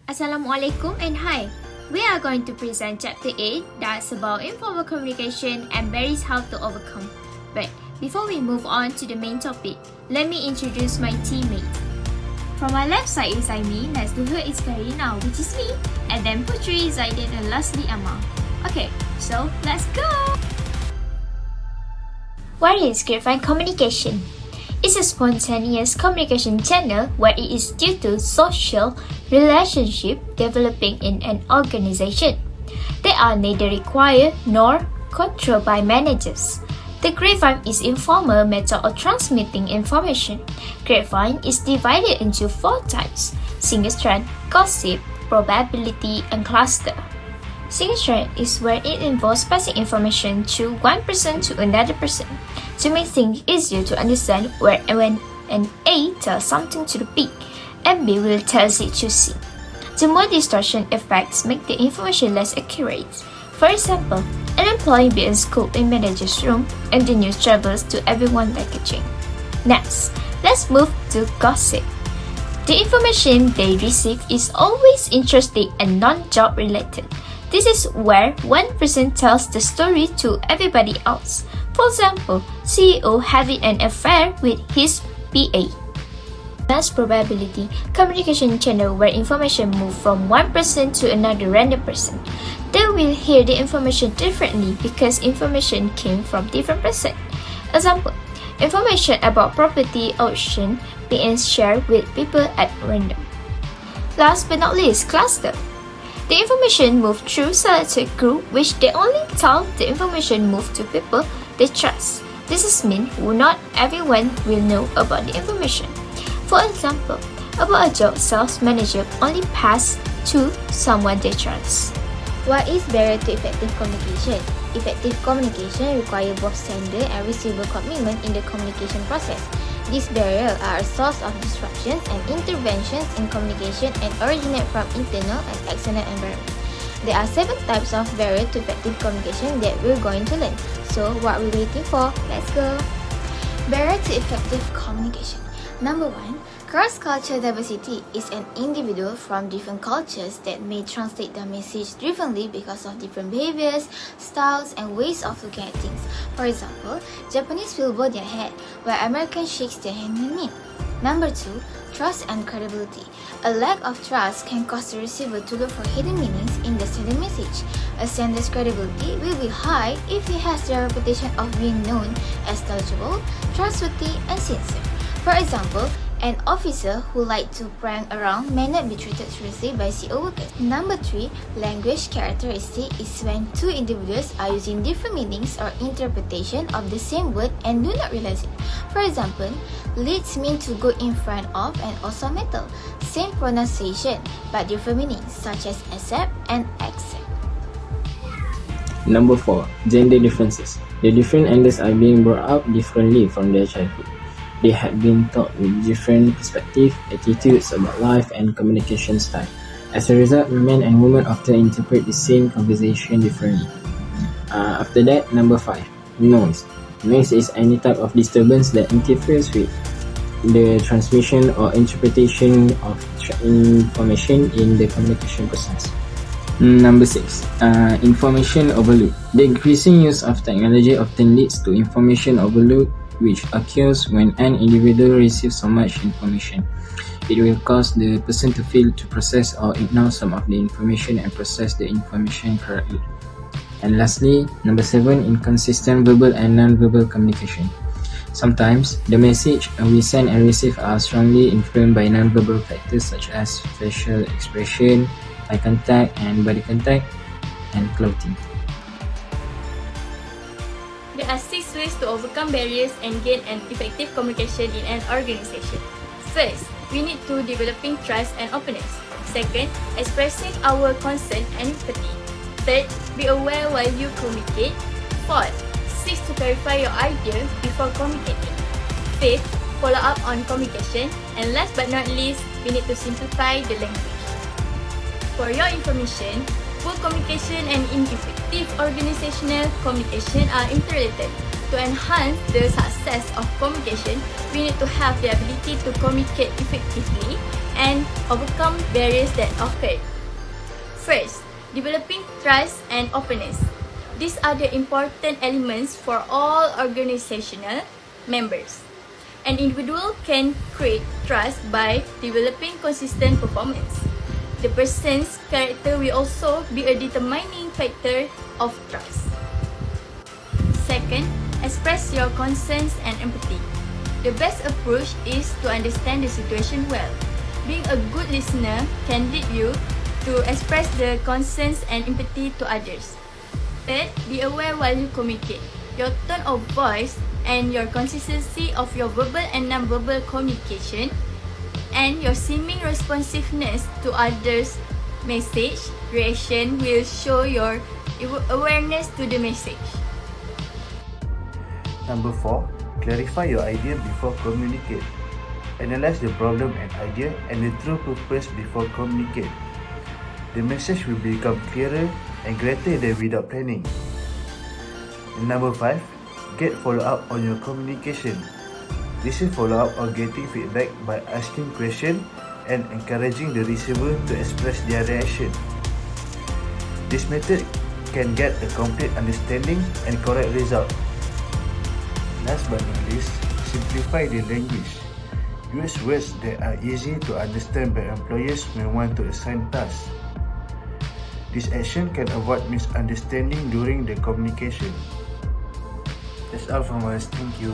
Assalamualaikum and hi. We are going to present chapter 8 that's about informal communication and barriers how to overcome. But before we move on to the main topic, let me introduce my teammates. From my left side is Aimi, next to her is Karina, which is me, and then Putri, Zaiden, and lastly Amma. Okay, so let's go! What is grapevine communication? It's a spontaneous communication channel where it is due to social relationship developing in an organization. They are neither required nor controlled by managers. The grapevine is informal method of transmitting information. Grapevine is divided into 4 types: single strand, gossip, probability, and cluster. Single strand is where it involves passing information to one person to another person. To make things easier to understand, when an A tells something to the B, and B will tell it to C. The more distortion effects make the information less accurate. For example, an employee being scooped in manager's room, and the news travels to everyone like a chain. Next, let's move to gossip. The information they receive is always interesting and non-job related. This is where one person tells the story to everybody else. For example, CEO having an affair with his PA. Mass probability communication channel where information moves from one person to another random person. They will hear the information differently because information came from different person. Example, information about property auction being shared with people at random. Last but not least, cluster. The information moved through selected group which they only tell the information moved to people they trust. This is mean not everyone will know about the information. For example, about a job sales manager only pass to someone they trust. What is barrier to effective communication? Effective communication requires both sender and receiver commitment in the communication process. These barriers are a source of disruptions and interventions in communication and originate from internal and external environment. There are 7 types of barriers to effective communication that we're going to learn. So what are we waiting for? Let's go! Barrier to effective communication. Number 1. Cross-cultural diversity is an individual from different cultures that may translate their message differently because of different behaviors, styles, and ways of looking at things. For example, Japanese will bow their head, while Americans shake their hand in it. Number 2. Trust and credibility. A lack of trust can cause the receiver to look for hidden meanings in the sender message. A sender's credibility will be high if he has the reputation of being known as knowledgeable, trustworthy, and sincere. For example, an officer who likes to prank around may not be treated seriously by CO workers. Number 3, language characteristic is when 2 individuals are using different meanings or interpretation of the same word and do not realize it. For example, leads mean to go in front of and also metal. Same pronunciation but different meanings such as accept and accept. Number 4, gender differences. The different enders are being brought up differently from their childhood. They had been taught with different perspectives, attitudes about life, and communication style. As a result, men and women often interpret the same conversation differently. After that, number 5, noise. Noise is any type of disturbance that interferes with the transmission or interpretation of information in the communication process. Number 6, information overload. The increasing use of technology often leads to information overload, which occurs when an individual receives so much information. It will cause the person to fail to process or ignore some of the information and process the information correctly. And lastly, number 7, inconsistent verbal and non-verbal communication. Sometimes, the message we send and receive are strongly influenced by non-verbal factors such as facial expression, eye contact and body contact, and clothing. There are 6 ways to overcome barriers and gain an effective communication in an organization. First, we need to developing trust and openness. Second, expressing our concern and empathy. Third, be aware while you communicate. Fourth, seek to clarify your idea before communicating. Fifth, follow up on communication. And last but not least, we need to simplify the language. For your information, full communication and effective organizational communication are interrelated. To enhance the success of communication, we need to have the ability to communicate effectively, and overcome barriers that occur. First, developing trust and openness. These are the important elements for all organizational members. An individual can create trust by developing consistent performance. The person's character will also be a determining factor of trust. Second, express your concerns and empathy. The best approach is to understand the situation well. Being a good listener can lead you to express the concerns and empathy to others. Third, be aware while you communicate. Your tone of voice and your consistency of your verbal and non-verbal communication and your seeming responsiveness to others' message reaction will show your awareness to the message. Number 4. Clarify your idea before communicate. Analyze the problem and idea and the true purpose before communicate. The message will become clearer and greater than without planning. And number 5. Get follow-up on your communication. Receive follow-up or getting feedback by asking questions and encouraging the receiver to express their reaction. This method can get a complete understanding and correct result. Last but not least, simplify the language. Use words that are easy to understand by employers when want to assign tasks. This action can avoid misunderstanding during the communication. That's all from us. Thank you.